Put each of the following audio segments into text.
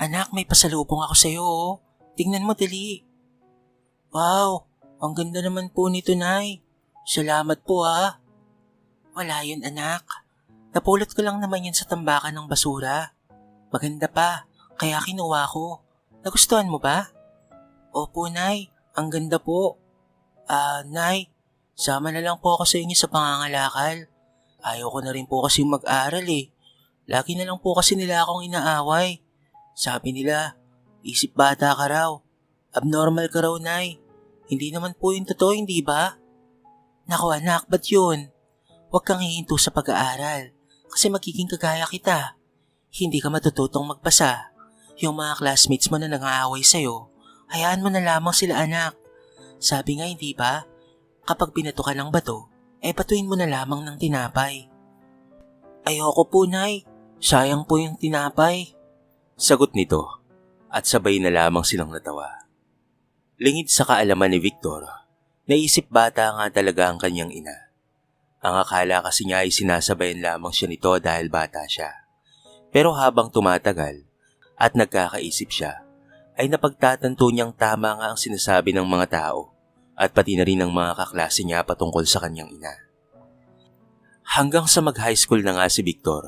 Anak, may pasalubong ako sa'yo oh. Tingnan mo dali. Wow, ang ganda naman po nito, Nay. Salamat po ah. Wala yun, anak. Napulot ko lang naman yan sa tambakan ng basura. Maganda pa, kaya kinuha ko. Nagustuhan mo ba? Opo, Nay. Ang ganda po. Nay, sama na lang po ako sa inyo sa pangangalakal. Ayaw ko na rin po kasi mag-aral eh. Lagi na lang po kasi nila akong inaaway. Sabi nila, isip bata ka raw. Abnormal ka raw, Nay. Hindi naman po yung totoo, hindi ba? Naku anak, ba't yun? Huwag kang hihinto sa pag-aaral kasi magiging kagaya kita. Hindi ka matututong magbasa. Yung mga classmates mo na nang-aaway sa'yo, hayaan mo na lamang sila anak. Sabi nga hindi ba, kapag binato ka ng bato, batuin mo na lamang ng tinapay. Ayoko po, Nay. Sayang po yung tinapay. Sagot nito at sabay na lamang silang natawa. Lingid sa kaalaman ni Victor, naisip bata nga talaga ang kanyang ina. Ang akala kasi niya ay sinasabayan lamang siya nito dahil bata siya. Pero habang tumatagal at nagkakaisip siya, ay napagtatanto niyang tama nga ang sinasabi ng mga tao at pati na rin ng mga kaklase niya patungkol sa kanyang ina. Hanggang sa mag-high school na nga si Victor,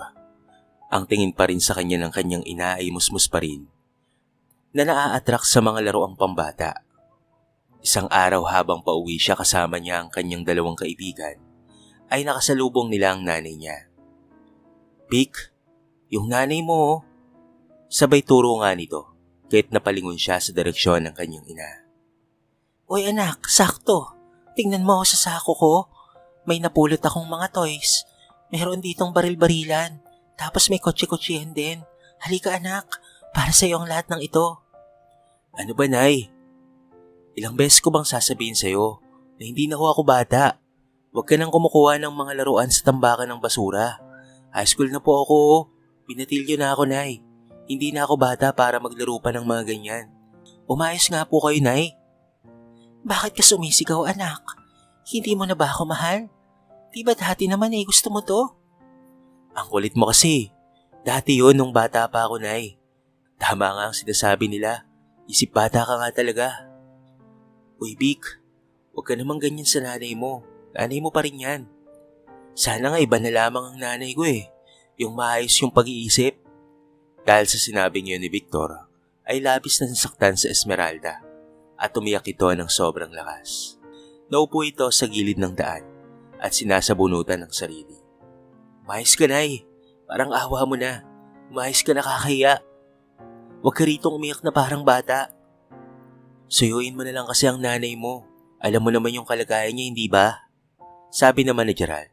ang tingin pa rin sa kanya ng kanyang ina ay musmus pa rin na naa-attract sa mga laruang pambata. Isang araw habang pauwi siya kasama niya ang kanyang dalawang kaibigan, ay nakasalubong nila ang nanay niya. Vic, yung nanay mo oh. Sabay turo nga nito, kahit napalingon siya sa direksyon ng kanyang ina. Uy anak, sakto. Tingnan mo sa sako ko. May napulot akong mga toys. Meron ditong baril-barilan. Tapos may kotse-kotsehan din. Halika anak, para sa'yo ang lahat ng ito. Ano ba, Nay? Ilang beses ko bang sasabihin sa'yo na hindi na ako bata? Huwag ka nang kumukuha ng mga laruan sa tambakan ng basura. High school na po ako. Pinatilyo na ako, Nay. Hindi na ako bata para maglaro pa ng mga ganyan. Umayos nga po kayo, Nay. Bakit ka sumisigaw anak? Hindi mo na ba ako mahal? Di ba dati naman gusto mo to? Ang kulit mo kasi. Dati yun nung bata pa ako, Nay. Tama nga ang sinasabi nila. Isip bata ka nga talaga. Uy, Vic. Huwag ka namang ganyan sa nanay mo. Nanay mo pa rin yan. Sana nga iba na lamang ang nanay ko eh. Yung maayos yung pag-iisip. Dahil sa sinabi niyo ni Victor, ay labis na nasaktan sa Esmeralda at umiyak ito ng sobrang lakas. Naupo ito sa gilid ng daan at sinasabunutan ng sarili. Umayos ka, Nay. Parang awa mo na. Umayos ka, nakakahiya. Huwag ka ritong umiyak na parang bata. Suyuin mo na lang kasi ang nanay mo. Alam mo naman yung kalagayan niya, hindi ba? Sabi naman ni Gerald.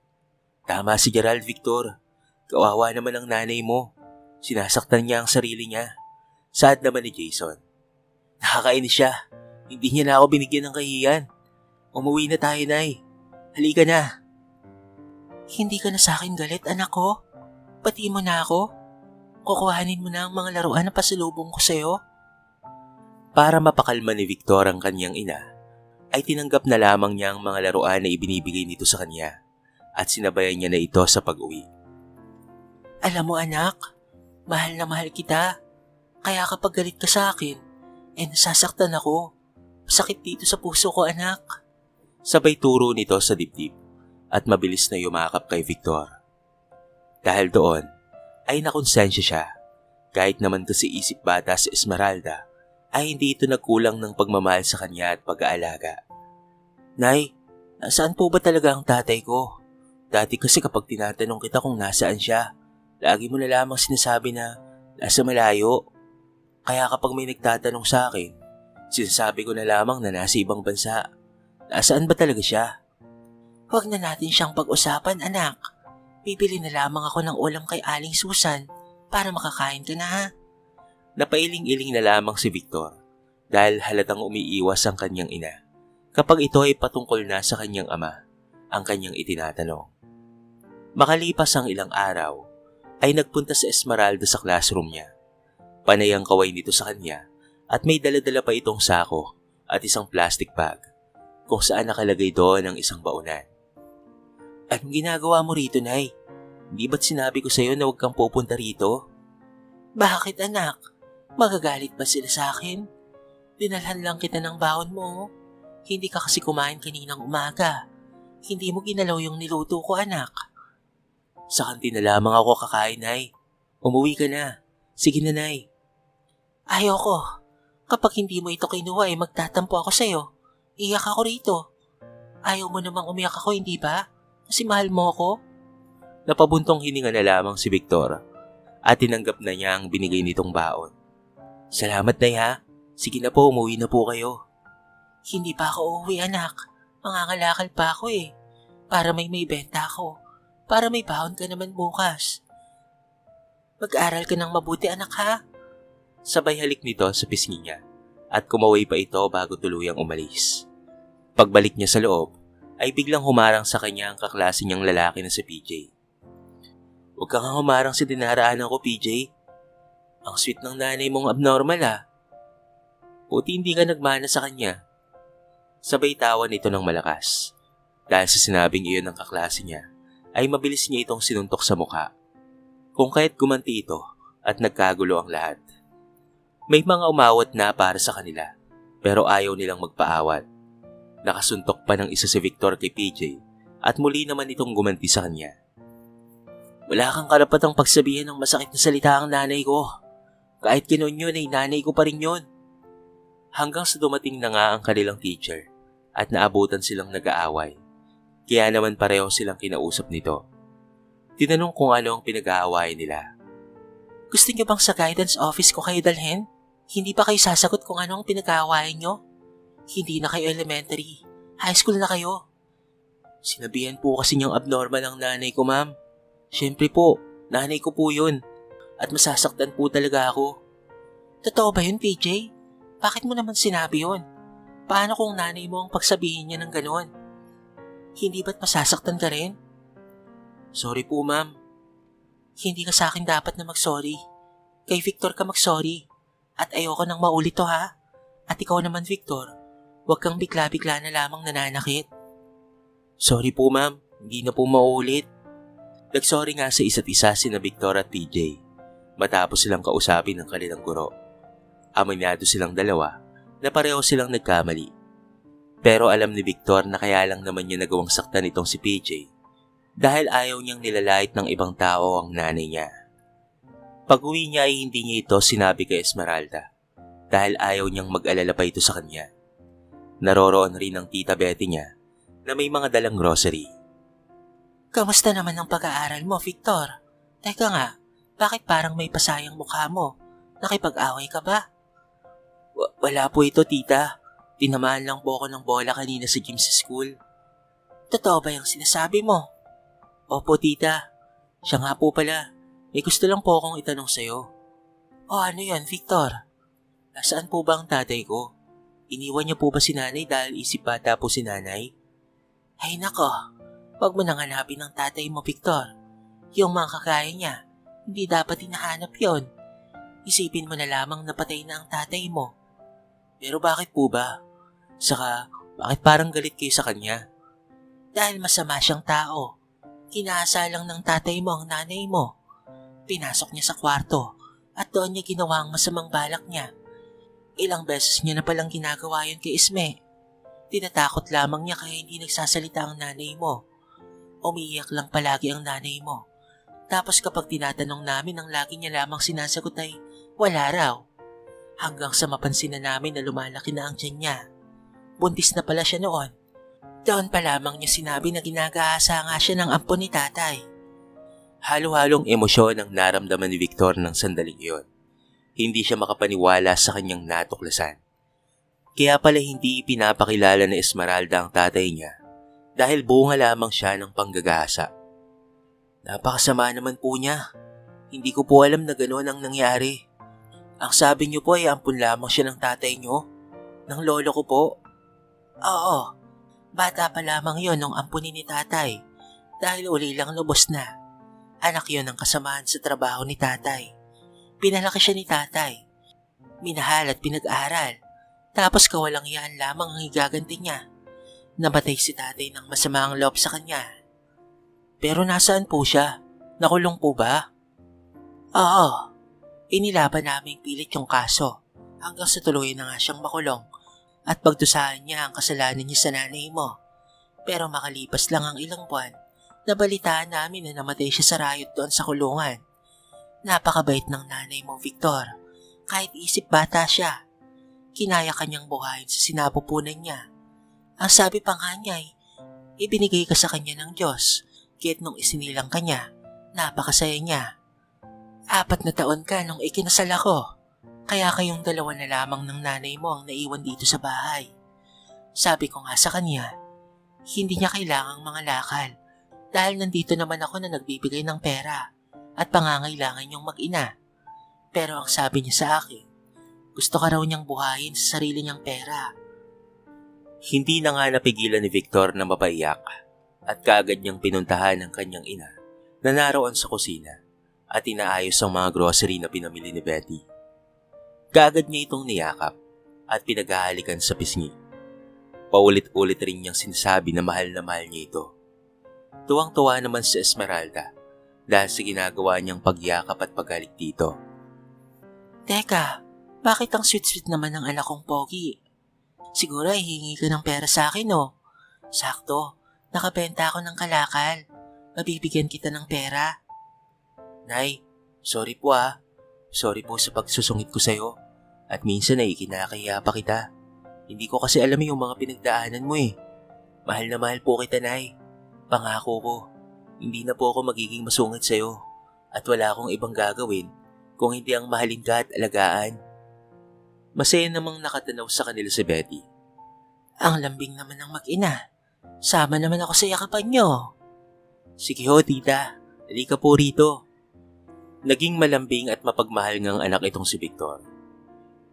Tama si Gerald, Victor. Kawawa naman ang nanay mo. Sinasaktan niya ang sarili niya. Sad naman ni Jason. Nakakainis siya. Hindi niya na ako binigyan ng kahiyan. Umuwi na tayo, Nay. Halika na. Hindi ka na sa akin galit, anak ko? Pati mo na ako? Kukuhanin mo na ang mga laruan na pasalubong ko sa'yo? Para mapakalma ni Victor ang kanyang ina, ay tinanggap na lamang niya ang mga laruan na ibinibigay nito sa kanya at sinabayan niya na ito sa pag-uwi. Alam mo anak, mahal na mahal kita. Kaya kapag galit ka sa akin, nasasaktan ako. Sakit dito sa puso ko anak. Sabay turo nito sa dibdib at mabilis na yumakap kay Victor. Dahil doon, ay nakonsensya siya. Kahit naman kasi isip bata si Esmeralda, ay hindi ito nagkulang ng pagmamahal sa kanya at pag-aalaga. Nay, nasaan po ba talaga ang tatay ko? Dati kasi kapag tinatanong kita kung nasaan siya, lagi mo na lamang sinasabi na nasa malayo. Kaya kapag may nagtatanong sa akin, sinasabi ko na lamang na nasa ibang bansa. Nasaan ba talaga siya? Huwag na natin siyang pag-usapan anak. Bibili na lamang ako ng ulam kay Aling Susan para makakain ka na ha. Napailing-iling na lamang si Victor dahil halatang umiiwas ang kanyang ina kapag ito ay patungkol na sa kanyang ama ang kanyang itinatanong. Makalipas ang ilang araw ay nagpunta si Esmeralda sa classroom niya. Panay ang kaway nito sa kanya at may dala-dala pa itong sako at isang plastic bag kung saan nakalagay doon ang isang baunan. Anong ginagawa mo rito, Nay? Hindi ba't sinabi ko sa'yo na huwag kang pupunta rito? Bakit anak? Magagalit ba sila sa akin? Dinalhan lang kita ng baon mo. Hindi ka kasi kumain kaninang umaga. Hindi mo ginalaw yung niluto ko, anak. Sa kantin na lamang ako kakain, Nay. Umuwi ka na. Sige na, Nay. Ayoko. Kapag hindi mo ito kinuha ay magtatampo ako sa'yo. Iyak ako rito. Ayaw mo namang umiyak ako, hindi ba? Kasi mahal mo ako. Napabuntong hininga na lamang si Victor at tinanggap na niya ang binigay nitong baon. Salamat, Nay, ha. Sige na po, umuwi na po kayo. Hindi pa ako uuwi, anak. Mangangalakal pa ako eh. Para may benta ako. Para may baon ka naman bukas. Mag-aral ka ng mabuti, anak, ha? Sabay halik nito sa pisngi niya at kumaway pa ito bago tuluyang umalis. Pagbalik niya sa loob, ay biglang humarang sa kanya ang kaklase niyang lalaki na si PJ. Huwag kang humarang sa dinaraanan ko, PJ. Ang sweet ng nanay mong abnormal, ha. Buti hindi ka nagmana sa kanya. Sabay tawa nito ng malakas. Dahil sa sinabing iyon ng kaklase niya, ay mabilis niya itong sinuntok sa mukha. Kung kaya't gumanti ito at nagkagulo ang lahat. May mga umawat na para sa kanila, pero ayaw nilang magpaawat. Nakasuntok pa ng isa si Victor kay PJ at muli naman itong gumanti sa kanya. Wala kang karapatang pagsabihin ng masakit na salita ang nanay ko. Kahit kinon yun ay nanay ko pa rin yun. Hanggang sa dumating na nga ang kanilang teacher at naabutan silang nag-aaway. Kaya naman pareho silang kinausap nito. Tinanong kung ano ang pinag-aawayan nila. Gusto niyo bang sa guidance office ko kayo dalhin? Hindi pa kayo sasagot kung ano ang pinag-aawayan niyo? Hindi na kayo elementary. High school na kayo. Sinabihan po kasi niyang abnormal ang nanay ko, ma'am. Siyempre po, nanay ko po yun. At masasaktan po talaga ako. Totoo ba yun, PJ? Bakit mo naman sinabi yun? Paano kung nanay mo ang pagsabihin niya ng gano'n? Hindi ba't masasaktan ka rin? Sorry po, ma'am. Hindi ka sa akin dapat na mag-sorry. Kay Victor ka mag-sorry. At ayoko nang maulit to, ha? At ikaw naman, Victor, huwag kang bigla-bigla na lamang nananakit. Sorry po, ma'am. Hindi na po maulit. Nagsorry nga sa isa't isa sina Victor at PJ matapos silang kausapin ng kanilang guro. Aminado silang dalawa na pareho silang nagkamali. Pero alam ni Victor na kaya lang naman niya nagawang saktan itong si PJ dahil ayaw niyang nilalait ng ibang tao ang nanay niya. Pag-uwi niya ay hindi niya ito sinabi kay Esmeralda dahil ayaw niyang mag-alala pa ito sa kanya. Naroroon rin ang tita Betty niya na may mga dalang grocery. Kamusta naman ang pag-aaral mo, Victor? Teka nga, bakit parang may pasayang mukha mo? Nakipag-away ka ba? Wala po ito, tita. Tinamaan lang po ako ng bola kanina sa gym sa school. Totoo ba yung sinasabi mo? Opo, tita. Siya nga po pala. May gusto lang po akong itanong sa'yo. O ano yan, Victor? Nasaan po ba ang tatay ko? Iniwan niya po ba si nanay dahil isip bata po si nanay? Ay nako, huwag mo nang hanapin ng tatay mo, Victor. Yung mga kakaya niya, hindi dapat hinahanap yon. Isipin mo na lamang na patay na ang tatay mo. Pero bakit po ba? Saka, bakit parang galit kayo sa kanya? Dahil masama siyang tao. Kinaasa lang ng tatay mo ang nanay mo. Pinasok niya sa kwarto at doon niya ginawa ang masamang balak niya. Ilang beses niya na palang ginagawa yun kay Isme. Tinatakot lamang niya kaya hindi nagsasalita ang nanay mo. Umiiyak lang palagi ang nanay mo. Tapos kapag tinatanong namin ang lagi niya lamang sinasagot ay wala raw. Hanggang sa mapansin na namin na lumalaki na ang tiyan niya. Buntis na pala siya noon. Doon pa lamang niya sinabi na ginagahasa nga siya ng ampon ni tatay. Halo-halong emosyon ang naramdaman ni Victor ng sandaling iyon. Hindi siya makapaniwala sa kanyang natuklasan. Kaya pala hindi pinapakilala ni Esmeralda ang tatay niya dahil bunga lamang siya ng panggagahasa. Napakasama naman po niya. Hindi ko po alam na gano'n ang nangyari. Ang sabi niyo po ay ampun lamang siya ng tatay niyo, ng lolo ko po. Oo, bata pa lamang yon nung ampunin ni tatay dahil uli lang lubos na. Anak yon ng kasamaan sa trabaho ni tatay. Pinalaki siya ni tatay. Minahal at pinag-aral. Tapos kawalang yaan lamang ang igaganti niya. Nabatay si tatay ng masama ang loob sa kanya. Pero nasaan po siya? Nakulong po ba? Oo. Inilaban namin pilit yung kaso hanggang sa tuluyan na nga siyang makulong at pagdusahan niya ang kasalanan niya sa nanay mo. Pero makalipas lang ang ilang buwan, nabalitaan namin na namatay siya sa riot doon sa kulungan. Napakabait ng nanay mo, Victor. Kahit isip bata siya, kinaya kanyang buhayin sa sinapupunan niya. Ang sabi pa nga niya ay, ibinigay ka sa kanya ng Diyos, kaya't nung isinilang kanya, napakasaya niya. 4 na taon ka nung ikinasal ako, kaya kayong dalawa na lamang ng nanay mo ang naiwan dito sa bahay. Sabi ko nga sa kanya, hindi niya kailangang mga lakal dahil nandito naman ako na nagbibigay ng pera at pangangailangan niyong mag-ina. Pero ang sabi niya sa akin, gusto ka raw niyang buhayin sa sarili niyang pera. Hindi na nga napigilan ni Victor na mapaiyak at kaagad niyang pinuntahan ang kanyang ina na naroon sa kusina at inaayos ang mga grocery na pinamili ni Betty. Kaagad niya itong niyakap at pinaghahalikan sa pisngi. Paulit-ulit rin niyang sinasabi na mahal niya ito. Tuwang-tuwa naman si Esmeralda dahil sa ginagawa niyang pagyakap at paghalik dito. Teka, bakit ang sweet-sweet naman ng anak kong pogi? Siguro ay hihingi ka ng pera sa akin, no? Sakto, nakabenta ako ng kalakal. Mabibigyan kita ng pera. Nay, sorry po ah. Sorry po sa pagsusungit ko sa'yo. At minsan ay kinakahiya pa kita. Hindi ko kasi alam yung mga pinagdaanan mo eh. Mahal na mahal po kita, Nay. Pangako ko, hindi na po ako magiging masungit sa'yo. At wala akong ibang gagawin kung hindi ang mahalin ka at alagaan. Masaya namang nakatanaw sa kanila si Betty. Ang lambing naman ng mag-ina. Sama naman ako sa yakapan niyo. Sige ho, tita. Halika po rito. Naging malambing at mapagmahal ngang anak itong si Victor.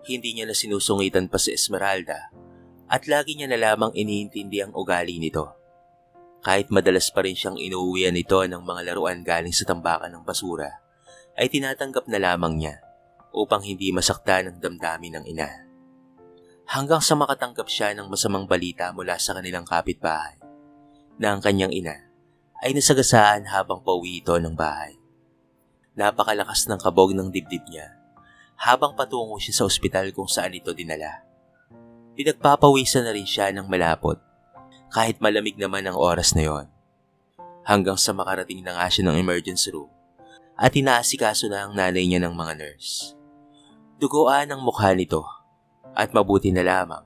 Hindi niya na sinusungitan pa si Esmeralda at lagi niya na lamang iniintindi ang ugali nito. Kahit madalas pa rin siyang inuuwian nito ng mga laruan galing sa tambakan ng basura, ay tinatanggap na lamang niya upang hindi masaktan ang damdamin ng ina. Hanggang sa makatanggap siya ng masamang balita mula sa kanilang kapitbahay na ang kanyang ina ay nasagasaan habang pauwi ito ng bahay. Napakalakas ng kabog ng dibdib niya habang patungo siya sa ospital kung saan ito dinala. Pinagpapawisan na rin siya ng malapot kahit malamig naman ang oras na yon. Hanggang sa makarating na nga siya ng emergency room at inaasikaso na ang nanay niya ng mga nurse. Duguan ang mukha nito at mabuti na lamang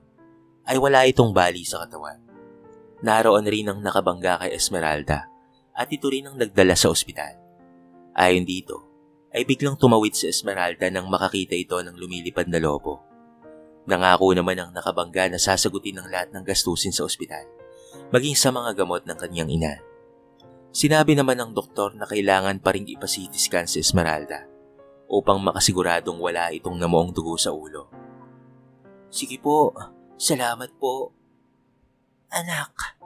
ay wala itong bali sa katawan. Naroon rin ang nakabangga kay Esmeralda at ito rin ang nagdala sa ospital. Ayon dito, ay biglang tumawid si Esmeralda nang makakita ito ng lumilipad na lobo. Nangako naman ang nakabangga na sasagutin ng lahat ng gastusin sa ospital, maging sa mga gamot ng kanyang ina. Sinabi naman ng doktor na kailangan pa ring ipa-CT scan si Esmeralda upang makasiguradong wala itong namuong dugo sa ulo. Sige po, salamat po. Anak,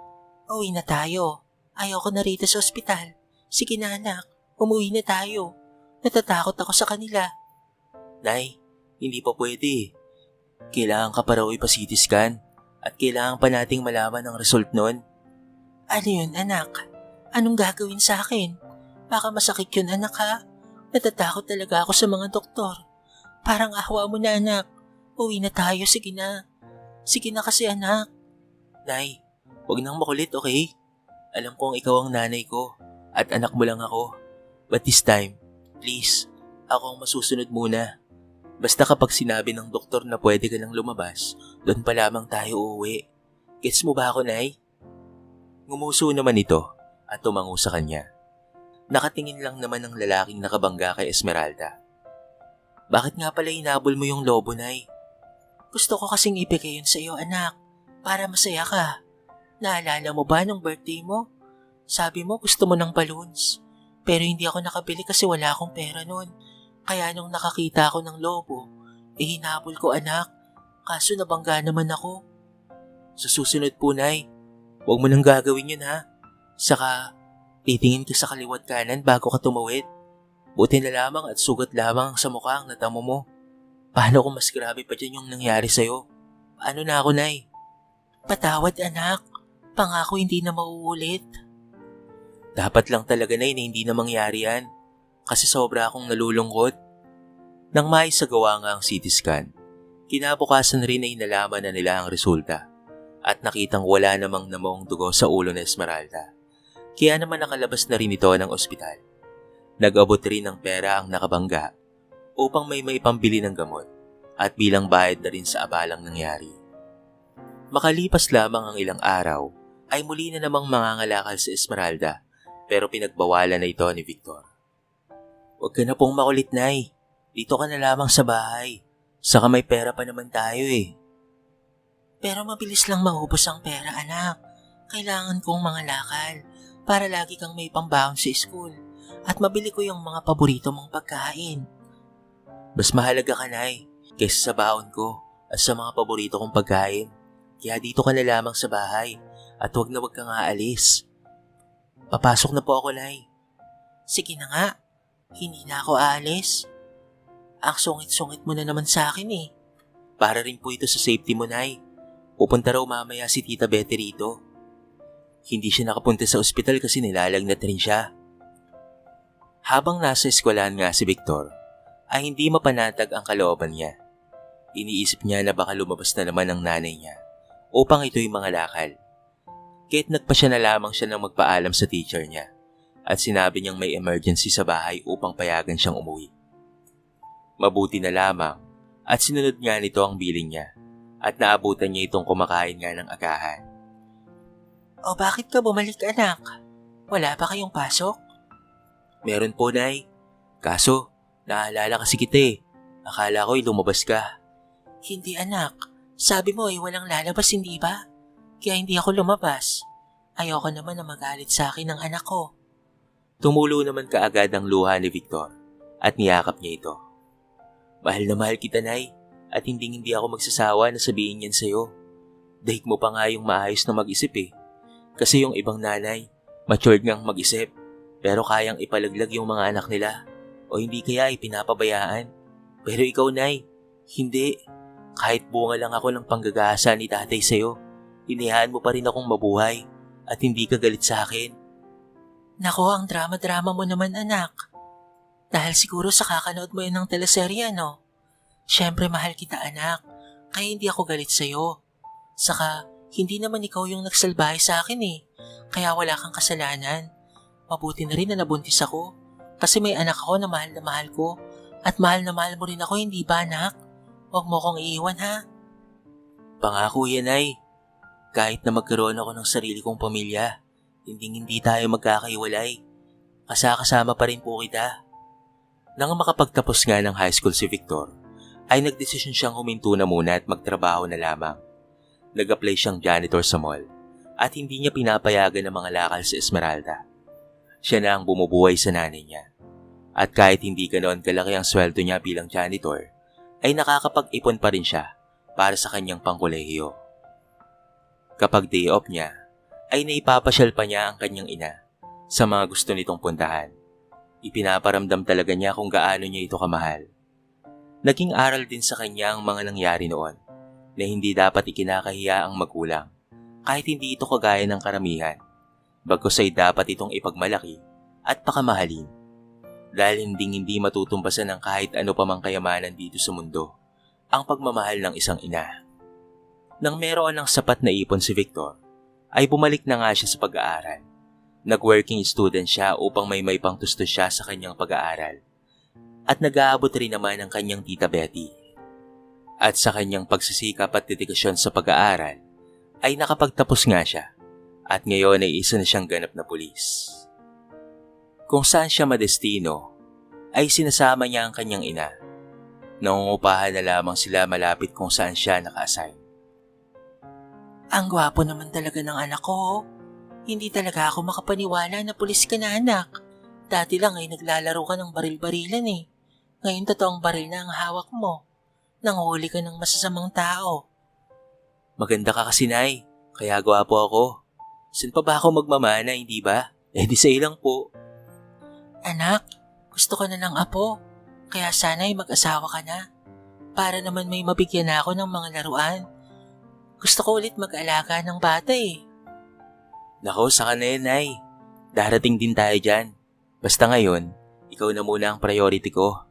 uwi na tayo. Ayoko na rito sa ospital. Sige na anak, umuwi na tayo. Natatakot ako sa kanila. Nay, hindi pa pwede. Kailangan ka pa raw ipa-CT scan at kailangan pa nating malaman ang result nun. Ano yun anak? Anong gagawin sa akin? Baka masakit yun anak ha? Natatakot talaga ako sa mga doktor. Parang awa mo na anak. Uwi na tayo, sige na. Sige na kasi anak. Nay, huwag nang makulit, okay? Alam kong ikaw ang nanay ko at anak mo lang ako. But this time, please, ako ang masusunod muna. Basta kapag sinabi ng doktor na pwede ka nang lumabas, doon pa lamang tayo uuwi. Gets mo ba ako, Nay? Ngumuso naman ito at tumango sa kanya. Nakatingin lang naman ang lalaking nakabangga kay Esmeralda. Bakit nga pala hinabol mo yung lobo, Nay? Gusto ko kasing ibigay yun sa iyo, anak, para masaya ka. Naalala mo ba nung birthday mo? Sabi mo gusto mo ng balloons. Pero hindi ako nakabili kasi wala akong pera noon. Kaya nung nakakita ako ng lobo, hinabol ko anak. Kaso nabangga naman ako. Sa susunod po, Nay, huwag mo nang gagawin yun ha. Saka, titingin ka sa kaliwat kanan bago ka tumawid. Buti na lamang at sugat lamang sa mukha ang natamo mo. Paano kung mas grabe pa dyan yung nangyari sa'yo? Paano na ako, Nay? Patawad anak. Pangako hindi na mauulit. Dapat lang talaga, Nay, na hindi na mangyari yan. Kasi sobra akong nalulungkot. Nang maisagawa nga ang CT scan, kinabukasan rin ay nalaman na nila ang resulta at nakitang wala namang namong dugo sa ulo ni Esmeralda. Kaya naman nakalabas na rin ito ng ospital. Nag-abot rin ng pera ang nakabangga upang may maipambili ng gamot at bilang bayad na rin sa abalang nangyari. Makalipas lamang ang ilang araw ay muli na namang mangangalakal si Esmeralda pero pinagbawalan na ito ni Victor. "Huwag ka na pong makulit, Nay. Dito ka na lamang sa bahay. Saka may pera pa naman tayo eh." Pero mabilis lang maubos ang pera, anak. Kailangan kong mangalakal para lagi kang may pambaon sa school at mabili ko yung mga paborito mong pagkain. "Mas mahalaga ka, Nay, kaysa sa baon ko at sa mga paborito kong pagkain. Kaya dito ka na lamang sa bahay at huwag kang aalis." "Papasok na po ako, Nay." Sige na nga, hindi na ako aalis. Ang sungit-sungit mo na naman sa akin eh. "Para rin po ito sa safety mo, Nay. Pupunta raw mamaya si Tita Betty rito. Hindi siya nakapunta sa ospital kasi nilalagnat rin siya." Habang nasa eskwelahan nga si Victor, ay hindi mapanatag ang kalooban niya. Iniisip niya na baka lumabas na naman ang nanay niya upang ito'y mangalakal. Kaya't nagpa siya na lamang siya ng magpaalam sa teacher niya at sinabi niyang may emergency sa bahay upang payagan siyang umuwi. Mabuti na lamang at sinunod nga nito ang bilin niya at naabutan niya itong kumakain nga ng agahan. O bakit ka bumalik, anak? Wala ba kayong pasok? "Meron po, Nay. Kaso, naalala kasi kita eh. Akala ko'y lumabas ka." Hindi, anak. Sabi mo ay walang lalabas, hindi ba? Kaya hindi ako lumabas. Ayoko naman na magalit sa akin ng anak ko. Tumulo naman kaagad ang luha ni Victor at niyakap niya ito. "Mahal na mahal kita, Nay, at hindi ako magsasawa na sabihin yan sa'yo. Daig mo pa nga yung maayos na mag-isip eh. Kasi yung ibang nanay, matured ngang mag-isip, pero kayang ipalaglag yung mga anak nila o hindi kaya ay pinapabayaan. Pero ikaw, Nay, hindi. Kahit bunga lang ako ng panggagahasa ni tatay sa'yo, hinayaan mo pa rin akong mabuhay at hindi ka galit sa akin." Nako, ang drama-drama mo naman, anak. Dahil siguro sa kakanood mo yun ng teleserye, no? Siyempre mahal kita, anak, kaya hindi ako galit sa'yo. Saka, hindi naman ikaw yung nagsalbahe sa akin eh, kaya wala kang kasalanan. Mabuti na rin na nabuntis ako, kasi may anak ako na mahal ko, at mahal na mahal mo rin ako, hindi ba, anak? Huwag mo kong iiwan, ha? "Pangako yan, Nay. Kahit na magkaroon ako ng sarili kong pamilya, hindi tayo magkakaiwalay. Kasama pa rin po kita." Nang makapagtapos nga ng high school si Victor, ay nagdesisyon siyang huminto na muna at magtrabaho na lamang. Nag-apply siyang janitor sa mall at hindi niya pinapayagan ng mga lakal si Esmeralda. Siya na ang bumubuhay sa nanay niya. At kahit hindi ganoon kalaki ang sweldo niya bilang janitor, ay nakakapag-ipon pa rin siya para sa kanyang pangkolehiyo. Kapag day off niya, ay naipapasyal pa niya ang kanyang ina sa mga gusto nitong puntahan. Ipinaparamdam talaga niya kung gaano niya ito kamahal. Naging aral din sa kanya ang mga nangyari noon na hindi dapat ikinakahiya ang magulang kahit hindi ito kagaya ng karamihan. Bagkus ay dapat itong ipagmalaki at pakamahalin dahil hindi matutumbasan ng kahit ano pa mang kayamanan dito sa mundo ang pagmamahal ng isang ina. Nang meron ng sapat na ipon si Victor, ay bumalik na nga siya sa pag-aaral. Nag-working student siya upang may pangtustos siya sa kanyang pag-aaral. At nag-aabot rin naman ang kanyang Tita Betty. At sa kanyang pagsisikap at dedikasyon sa pag-aaral, ay nakapagtapos nga siya. At ngayon ay isa na siyang ganap na pulis. Kung saan siya madestino, ay sinasama niya ang kanyang ina. Nangungupahan na lamang sila malapit kung saan siya naka-assign. Ang gwapo naman talaga ng anak ko. Hindi talaga ako makapaniwala na pulis ka na, anak. Dati lang ay naglalaro ka ng baril-barilan eh. Ngayon totoong baril na ang hawak mo. Nanguhuli ka ng masasamang tao. Maganda ka kasi, Nay. Kaya gwapo ako. Saan pa ba ako magmamana, hindi ba? Di sa ilang po. Anak, gusto ko na ng apo. Kaya sana ay mag-asawa ka na. Para naman may mabigyan na ako ng mga laruan. Gusto ko ulit mag-alaga ng bata eh. Nako, saka na yan, Nay. Darating din tayo dyan. Basta ngayon, ikaw na muna ang priority ko.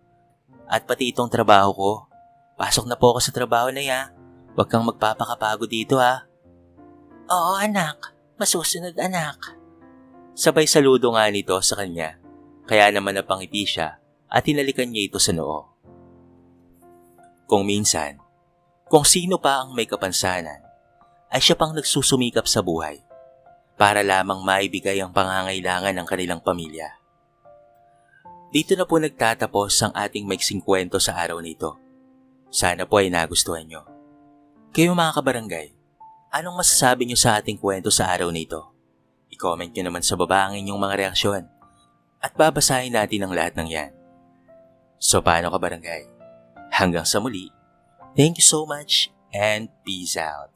At pati itong trabaho ko. Pasok na po ako sa trabaho na ya. Huwag kang magpapakapagod dito ha. Oo anak, masusunod anak. Sabay saludo nga nito sa kanya. Kaya naman napangiti siya at hinalikan niya ito sa noo. Kung minsan, kung sino pa ang may kapansanan, ay siya pang nagsusumikap sa buhay para lamang maibigay ang pangangailangan ng kanilang pamilya. Dito na po nagtatapos ang ating maiksing kwento sa araw nito. Sana po ay nagustuhan nyo. Kayo mga kabarangay, anong masasabi nyo sa ating kwento sa araw nito? I-comment nyo naman sa baba ang inyong mga reaksyon at babasahin natin ang lahat ng yan. So paano kabarangay? Hanggang sa muli, thank you so much and peace out.